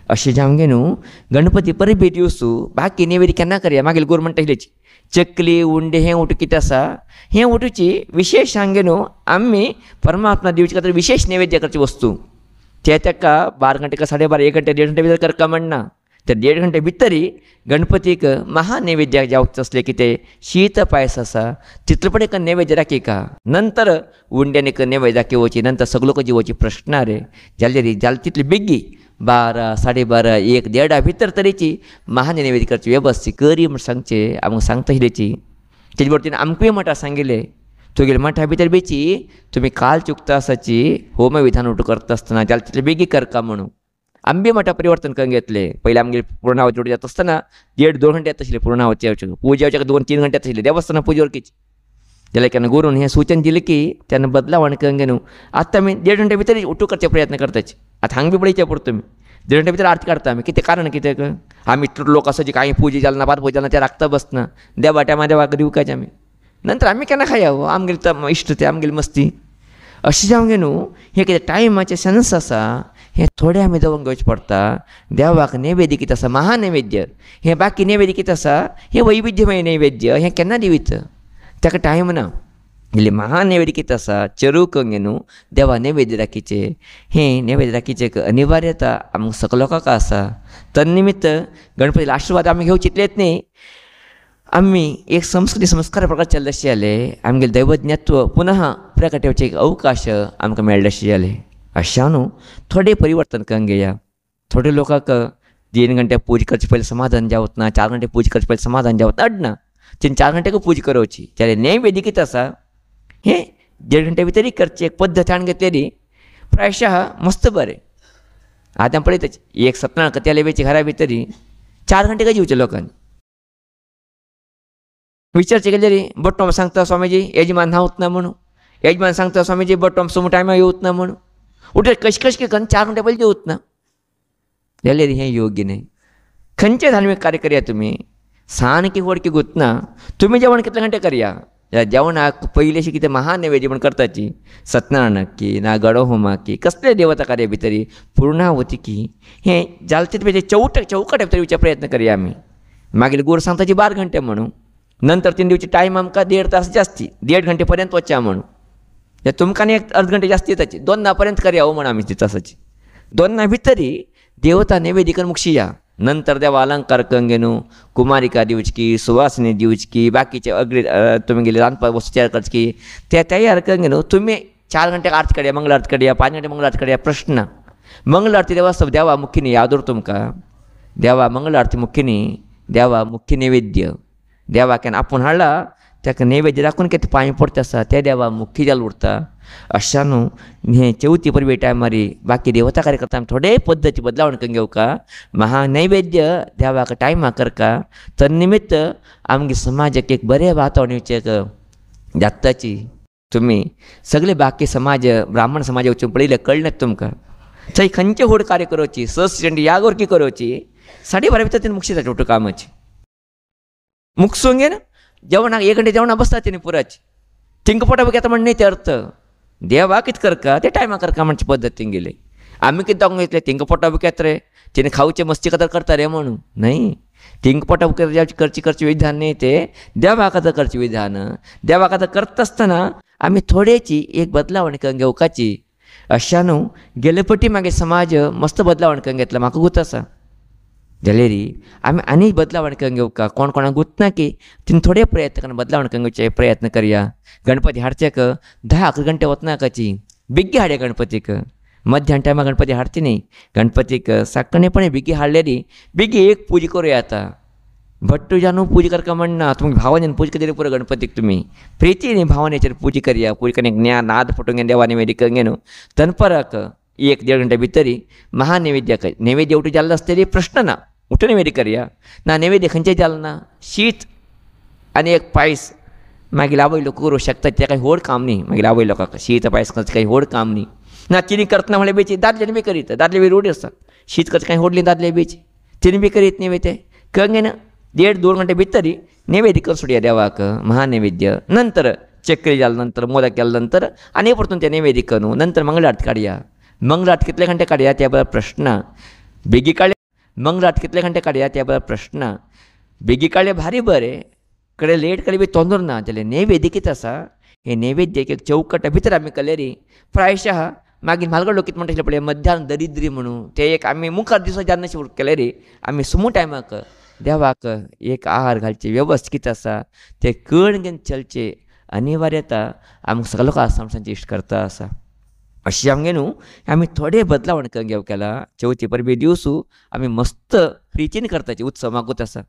अशें जावंक न्हू गणपती परत भेटी वस्तू बाकी नेवेदी केन्ना करया मागीर गोर म्हणटा इल्लेची चकली उंडे हें उठ कितें आसा हें उठूची विशेश सांगे न्हू आमी परमात्मा दिवचे खातीर विशेष नैवेद्य करची वस्तू ते ताका 12 घंटे का 12:30 1 घंटे 1.5 घंटे भितर करका म्हणना ते 1.5 घंटे भितरी गणपतीक महानैवेद्य जावचें असलें कितें शीत पायस आसा चित्रपट एक नैवेद्य दाखयका नंतर उंड्यान एक नैवेद्य दाखोवची नंतर सगळो जिवोची प्रश्न रे जाल्यार जालें तितली बेगी 12 12:30 1 1:30 भितर तरेची महानैवेद्य करची वेवस्थीत करी म्हण सांगचें आमकां सांगता हिलेची तेजे बरोबर तिणें आमकांय मठा सांगिल्लें तुगेले मठा भितर बेची तुमी काल चुकता आसाची होम विधान उठू करता आसतना जाल्यार तितले बेगी करका म्हणून आंबे मठा परिवर्तन करून घेतले पयलीं आमगे पूर्णावती उठू जाता आसतना 1.5-2 घंटे येता आशिल्ले पूर्णावती पुजेवचे 2-3 घंटे येता आशिल्ले देवस्थाना पुजे वरकीची जाल्यार केन्ना गुरून हें सूचन दिलें की तेन्ना बदलावण करून न्हू आतां आमी 1.5 घंटे भितर उठू करचे प्रयत्न करताचे आतां हांगा बी पळयचे पडटा तुमी 1.5 घंटे भितर आरती काडटा आमी कितें कारण कित्याक आमी इतलो लोक आसा जे कांय पुजे जालना बाद पुजे जालना ते राखता बसना देवा टायमा देवाक दिवकाचे आमी नंतर आमी केन्ना खाया आमगेले इश्ट ते आमगेली मस्ती अशें जावंक न्हू हें कितें टायमाचें सेन्स आसा हें थोडें आमी दवरून घेवचें पडटा देवाक नैवेद्य कितें आसा महानैवेद्य हें बाकी नैवेद्य कितें आसा हें वैविध्यमय नैवेद्य हें केन्ना दिवीत ताका टायम ना इल्लें महानैवेद्य कितें आसा चरूक न्हू देवा नैवेद्य दाखयचें हें नैवेद्य दाखयचें अनिवार्यता आमकां सगळ्या लोकांक आसा तन्निमित्त गणपतीचो आशिर्वाद आमी घेवचे इतलेंच न्ही आमी एक संस्कृती संस्कार प्रकार चल्ले अशें जालें आमगेलें दैवज्ञत्व पुनः प्रकटवचे एक अवकाश आमकां मेळ्ळे अशें जालें अशा न्हू थोडें परिवर्तन करून घेया थोडे लोकांक 3 घंटे पूजा करचे पयलीं समाधान जावत ना 4 घंटे पूजा करचे पयलीं समाधान जावत अडना तेणी 4 घंटेक पूजा करवची जाल्यार नैवेद्य कितें आसा हें 1.5 घंटे भितरय करची एक पद्दत हाडून घेतलेली प्रायशः मस्त बरें आतां पळयता एक सत्यनारायण कथेल्या वेची घरा भितरी 4 घंटे जेवचे लोकांनी विचारचे गेल्यार बट्टो सांगता स्वामीजी यजमान हांव ना म्हणून यजमान सांगता स्वामीजी बट्टो समोर टायमार येवत ना म्हणून उठे कशें करून 4 घंटे पयलीं जेवत ना जाल्यार हें योग्य न्ही खंयचे धार्मीक कार्य करया तुमी साणकी वडकी गुतना तुमी जेवण कितले घंटे करया जेवणाक पयलीं अशें कितें महानैवेद्य म्हण करताची सत्यनारायणाक की ना गडो होमाक की कसले देवता कार्य भितरी पूर्णावती की हें जालें तितले चौकट भितर प्रयत्न करया आमी मागीर गोर सांगताची 12 घंटे म्हणून नंतर 3 दिवची टायम आमकां 1.5 तास जास्ती 1.5 घंटे पर्यंत वचया म्हणून तुमकां आनी 1 घंटे जास्ती येताची 2 पर्यंत करया म्हण आमी 3 तासाची 2 भितरी देवता नैवेद्य करून मुक्षिया नंतर देवा अलंकार करून न्हू कुमारिका दिवचकी सुवासिनी दिवचकी बाकीचे अग्री तुमी गेले रांदपाक वस्तू तयार करचकी ते तयार करून न्हू तुमी 4 घंटे आरती काडया मंगळ आरती काडया 5 घंटे मंगळ आरती काडया प्रश्न ना मंगळ आरती देवा मुख्य न्ही याद उर तुमकां देवा मंगळ आरती मुख्य न्ही देवा मुख्य नैवेद्य देवा केन्ना आपूण हाडला ताका नैवेद्य दाखोवन कितें पांय पडटा आसा ते देवा मुख्य जाल उरता अशा न्हू हें चवथी परबे टायमारी बाकी देवता कार्य करता थोडे पद्दती बदलावण करून घेवका महानैवेद्य देवाक टायमा करका तन्निमित्त आमगे समाजाक एक बरें वातावरण येवचें जाताची तुमी सगळे बाकी समाज ब्राह्मण समाज वचून पळयले कळना तुमकां थंय खंयचे व्हड कार्य करवची सस्टेंड यागोरकी करवची 12:30 भितर तेणी मुक्षी जाता कामाची मुखसून घेन जेवणाक 1 घंटे जेवणा बसता तेणी पुराची थिंक पोटा घेता म्हण न्ही ते अर्थ देवा कितें करका ते टायमा करका म्हणचे पद्दतीन गेले आमी कितें दोग घेतले थिंक पोटा घेत रे तेणी खावचे मस्ती खातीर करता रे म्हणून न्हय थिंक पोटा करची विधान न्ही ते देवा खातीर करचे विधान देवा खातीर करता आसतना आमी थोडेची एक बदलावण करून घेवपाची अशा न्हू गेले पटी मागीर समाज मस्त बदलावण करून घेतला म्हाका गुत आसा जाल्यार आमी आनी बदलावण करून घेवका कोण कोणाक गुतना की तिने थोडे प्रयत्न करून बदलावण करून घेवचे प्रयत्न करया गणपती हाडचेक 10-11 घंटे वचनाकाची बेगी हाडया गणपतीक मध्यान टायमार गणपती हाडची न्ही गणपतीक साकणेपणे बेगी हाडलेली बेगी एक पूजा करूया आतां भट्टू जानू पूजा करका म्हणना तुमी भावनेन पूजा केली पुरो गणपतीक तुमी प्रितीन भावनेचेर पूजा करया पूजा करून ज्ञान नाद फुटून देवा नैवेद्य करून न्हू दनपराक 1-1.5 घंटे भितरी महानैवेद्य नैवेद्य उठू जाल्लो आसतली प्रश्न ना उठून नैवेद्य करया ना नैवेद्य खंयचें जालें ना शीत आनी एक पायस मागीर आवय लोक करूं शकता तें कांय व्हड काम न्ही मागीर आवय लोकांक शीत पायस करचें कांय व्हड काम न्ही ना तिणी करतना म्हळ्यार बेची दादल्यान बी करीत दादले बी रूढ आसता शीत करचें कांय व्हडली दादले बेची तिणी बी करीत नैवेद्य करून ना 1.5-2 घंटे भितरी नैवेद्य करून सोडया देवाक महानैवेद्य नंतर चक्री जालें नंतर मोदक केले नंतर आनी परतून तें नैवेद्य करून नंतर मंगळ आरती काडया मंगळ आरती कितले घंटे काडया त्या प्रश्न बेगी काडया मंगळात कितले घंटे काडया त्या बद्दल प्रश्न बेगी काडले भारी बरें कडे लेट काडले बी तोंदूर ना जाल्यार नैवेद्य कितें आसा हे नैवेद्य एक चौकटा भितर आमी केलेली प्रायशः मागीर म्हालगड लोक कितें म्हणटा पळय मध्यान दरिद्री म्हणून ते एक आमी मुखार दिसा जेन्ना अशें केलेली आमी सुमू टायमाक देवाक एक आहार घालचे वेवस्थीत कितें आसा ते कळून घेवन चलचे अनिवार्यता आमकां सगळ्या लोकांक आमचे इश्ट करता आसा अशें आमगे न्हू आमी थोडे बदलावण घेवं केला चवथी परबे दिवसू आमी मस्त रितीन करताचे उत्सव मागूत आसा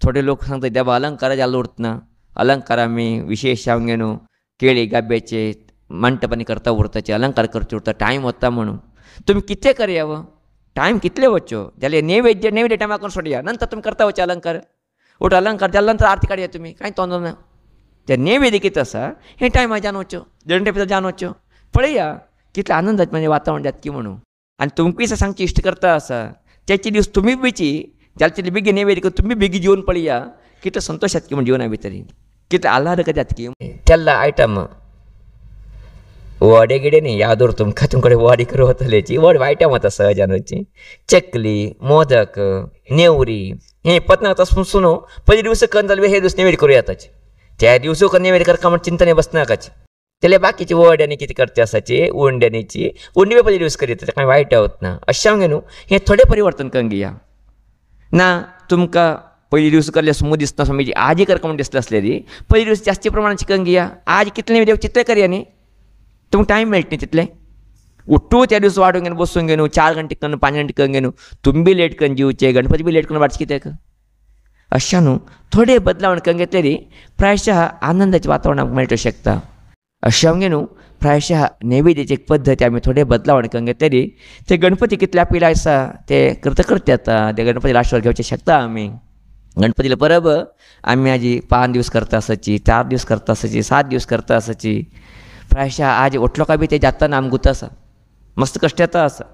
थोडे लोक सांगता देवा अलंकार जाल्लो उरतना अलंकार आमी विशेश आमगे न्हू केळी गाब्याचे मंटपांनी करता उरताचे अलंकार करचे उरता टायम वता म्हणून तुमी कितें करया टायम कितले वच्चो जाल्यार नैवेद्य टायमाक सोडया नंतर तुमी करता वच्चे अलंकार अलंकार जाल्या नंतर आरती काडया तुमी कांय तोंदर ना ते नैवेद्य कितें आसा हे टायमार जावन वच्चो 2 भितर जावन वच्चो पळया कितले आनंदाचें म्हणजे वातावरण जाता की म्हणून आनी तुमकां सांगची इश्ट करता आसा त्याचे दीस तुमी बिची जाल्यार तितले बेगीन नैवेद्य तुमी बेगीन जेवन पळया कितले संतोश जाता की म्हण जिवना भितर कितले आल्हाद जाता की तेल्ला आयटम वडे गिडे न्ही याद उर तुमकां तुमकडे वडी करूं वतलेची वड आयटम वता सहजानूची चकली मोदक नेवरी हे पत्नाक तसो न्हू पयले दिवस करून जाल्यार हे दीस नैवेद्य करूं येताचे त्या दिवसू नैवेद्य करता म्हण चिंतने बसनाकाचे तेले बाकीचे वड्यांनी कितें करचे आसाचे उंड्यांनीची उंडी पयले दिवस करीत कांय वायट आवत ना अशें हांव न्हू हें थोडें परिवर्तन करूंक घेया ना तुमकां पयली दिवस करले समूह दिसता समजी आजी करता म्हण दिसलें आसलेली पयले दिवस जास्ती प्रमाणात चिकन घेया आज कितले नैवेद्य चितले करया न्ही तुमकां टायम मेळटा न्ही तितलें उठ्ठू त्या दिवस वाडून घेवन बसून घेवन 4 घंटे करून 5 घंटे करून घेवन तुमी बी लेट करून जिवचे गणपती बी लेट करून वाडचे कित्याक अशें न्हू थोडे बदलावण करून घेतलेली प्रायशः आनंदाचें वातावरण आमकां मेळटो शकता अशें आमगे न्हू प्रायशः नैवेद्याची एक पद्दत आमी थोडे बदलावण करून घेतलेली ते गणपती कितले आपले आसा ते करता येता ते गणपतीला आशिर्वाद घेवचे शकता आमी गणपतीला परब आमी आजी 5 दिवस करता आसाची 4 दिवस करता आसाची 7 दिवस करता आसाची प्रायशः आज ओटलो का बी ते जातना आमकां गुता आसा मस्त कश्ट येता आसा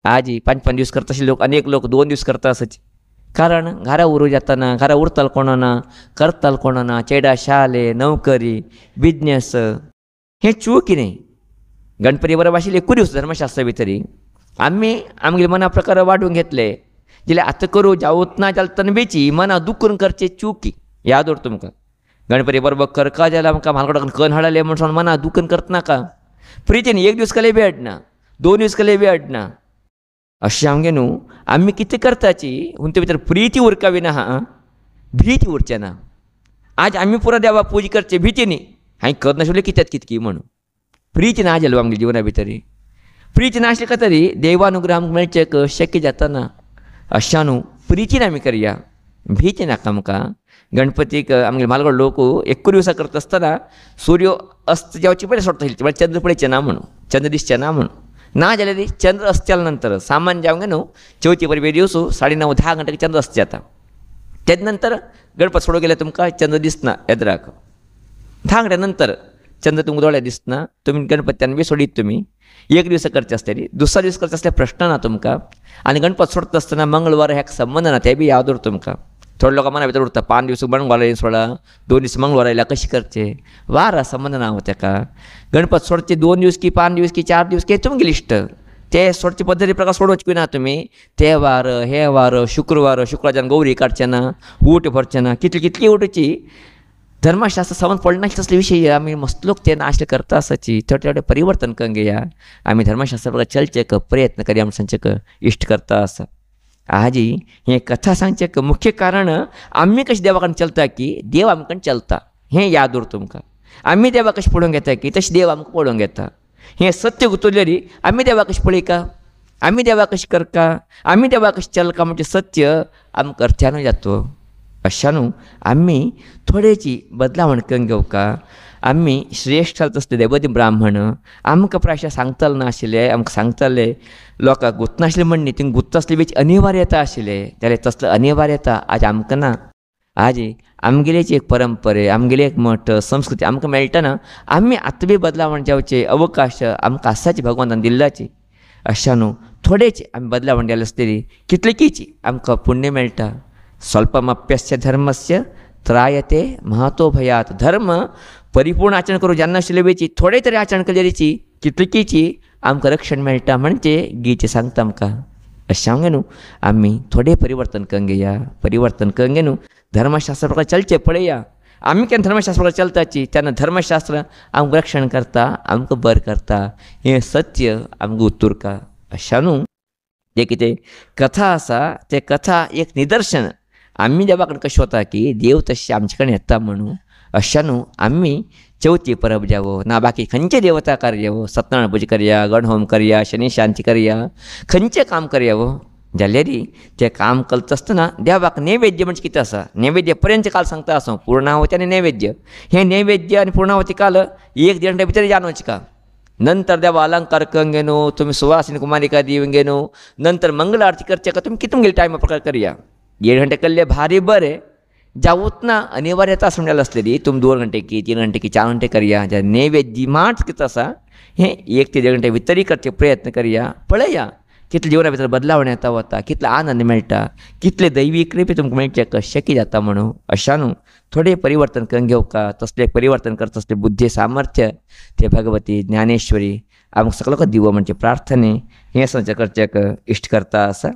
आजी 5 दिवस करता अशें लोक अनेक लोक 2 दिवस करता आसाची कारण घरा उरूं जातना घरा उरताल कोणा ना करताल कोणा ना चेडा शाले नोकरी बिजनेस हें चूक न्ही गणपती बरोबर आशिल्ले 1 दिवस धर्मशास्त्रा भितरी आमी आमगे मना प्रकार वाडून घेतले जाल्यार आतां करूं जावत ना जाल्यार तनबेची मना दूख करून करचे चूक याद उर तुमकां गणपती बरोबर करका जाल्यार आमकां म्हालगडाक कण हाडले म्हणून मना दुखन करता नाका प्रितीन 1 दीस केले वेळ ना 2 दीस केले वेळ ना अशें आमगे न्हू आमी कितें करताची ते भितर प्रिती उरकावी ना भीती उरचें ना आज आमी पुरो देवा पूजा करचे भीती न्ही हांवें करनाशिल्ले कित्याक कितकी म्हणून प्रिती ना जालो आमगे जिवना भितर प्रिती नाशिल्ले का तरी देवानुग्रह आमकां मेळचें शक्य जाता ना अशें न्हू प्रितीन आमी करया भीती नाका आमकां गणपतीक आमगे म्हालगड लोक 1 दिवसा करता आसतना सूर्य अस्त जावचे पयलीं सोडटा म्हळ्यार चंद्र पळयचे ना म्हणून चंद्र दिसचे ना म्हणून ना जाल्यार चंद्र अस्त जाल्या नंतर सामान्य जावंक न्हू चवथी परबे दिवस 9:30-10 घंटे चंद्र अस्त जाता तेज नंतर गणपती सोडून गेल्यार तुमकां चंद्र दिसना येद्राक 10 घंटे नंतर चंद्र तुमकां दोळ्यार दिसना तुमी गणपत्यान बी सोडीत तुमी 1 दिवस करचे आसतली दुसरा दीस करचे आसल्यार प्रश्न ना तुमकां आनी गणपती सोडटा आसतना मंगळवार ह्याक संबंध ना ते बी याद उर तुमकां थोडे लोकां मना भितर उरता 5 दिवस मंगळवार सोडा 2 दीस मंगळवार आयल्या कशें करचे वार संबंध ना ताका गणपती सोडचे 2 दिवस की 5 दिवस की 4 दिवस की तुमगे लिस्ट ते सोडचे पद्दती प्रकार सोडवचे ना तुमी ते वार हे वार शुक्राच्यान गौरी काडचे ना ऊट भरचे ना कितली उठची धर्मशास्त्र संबंध पडना तसले विशय आमी मस्त लोक ते नाशले करता आसाची थोडे परिवर्तन करून घेया आमी धर्मशास्त्रा प्रकार चलचे प्रयत्न करया आमी सांगचे इश्ट करता आसा आजी हें कथा सांगचे मुख्य कारण आमी कशें देवा कडेन चलता की देव आमकां चलता हें याद उर तुमकां आमी देवा कशें पळोवंक येता की तशें देव आमकां पळोवंक येता हें सत्य गुंतवलेली आमी देवा कशें पळयका आमी देवा कशें करता आमी देवा कशें चलका म्हणजे सत्य आमकां अर्थानूय जातो अशा न्हू आमी थोडेची बदलावण करून घेवका आमी श्रेश्ठ तसले देवती ब्राह्मण आमकां प्रायशः सांगताले नाशिल्ले आमकां सांगताले लोकांक गुंतनाशिल्ले म्हणनी थिंग गुंत असले बीच अनिवार्यता आशिल्ले जाल्यार तसले अनिवार्यता आज आमकां ना आज आमगेलेची एक परंपरे आमगेले एक मठ संस्कृती आमकां मेळटना आमी आतां बी बदलावण जावचे अवकाश आमकां आसाची भगवंतान दिल्ल्याची अशा न्हू थोडेच आमी बदलावण जाले आसतली कितलेकीची आमकां पुण्य मेळटा स्वल्पमप्यस्य धर्मस्य त्रायते महतो भयात धर्म परिपूर्ण आचरण करूं जेन्ना आशिल्ले वेची थोडे तरी आचरण केलेलीची कितलेकीची आमकां रक्षण मेळटा म्हणजे गीते सांगता आमकां अशें हांव न्हू आमी थोडें परिवर्तन करूंक घेया, परिवर्तन करूंक न्हू धर्मशास्त्रा प्रकार चलचें पळया. आमी केन्ना धर्मशास्त्रा प्रकार चलताची तेन्ना धर्मशास्त्र आमकां रक्षण करता, आमकां बरें करता, हें सत्य आमकां उत्तुरता. अशें न्हू जें कितें कथा आसा तें कथा एक निदर्शन आमी देवा कडेन कशें वता की देव तशें आमचे कडेन येता म्हणून. अशें न्हू आमी चवथी परब जावो ना बाकी खंयचे देवता कार्य जावो, सत्यनारायण पुजा करया, गणहोम करया, शनी शांती करया, खंयचें काम करया जाल्यार तें काम करता आसतना देवाक नैवेद्य म्हणजे कितें आसा, नैवेद्य पर्यंत काल सांगता आसूं पूर्णाहुती आनी नैवेद्य. हें नैवेद्य आनी पूर्णाहुती काल 1-1.5 घंटे भितर जानवचें का. नंतर देवा अलंकार करूंक न्हू, तुमी सुवासिनी कुमारिका दिवंक न्हू, नंतर मंगल आरती करचे का तुमी कितें गेले टायमा प्रकार करया. 1.5 घंटे केल्ले भारी बरें जावूच ना अनिवार्यता आसूं जाल्यार आसलेली तुमी 2 घंटे की 3 घंटे की 4 घंटे करया. नैवेद्य मात कितें आसा हें 1 ते 1.5 घंटे भितरय करचे प्रयत्न करया. पळया कितले जिवना भितर बदलावण येता वता, कितलो आनंद मेळटा, कितले दैवी कृपे तुमकां मेळचे कशें शक्य जाता म्हणून. अशा न्हू थोडें परिवर्तन करून घेवका, तसलें परिवर्तन करता तसलें बुद्धी सामर्थ्य ते भगवती ज्ञानेश्वरी आमकां सगळो दिवो म्हणजे प्रार्थने हें संच करचें इश्ट करता आसा.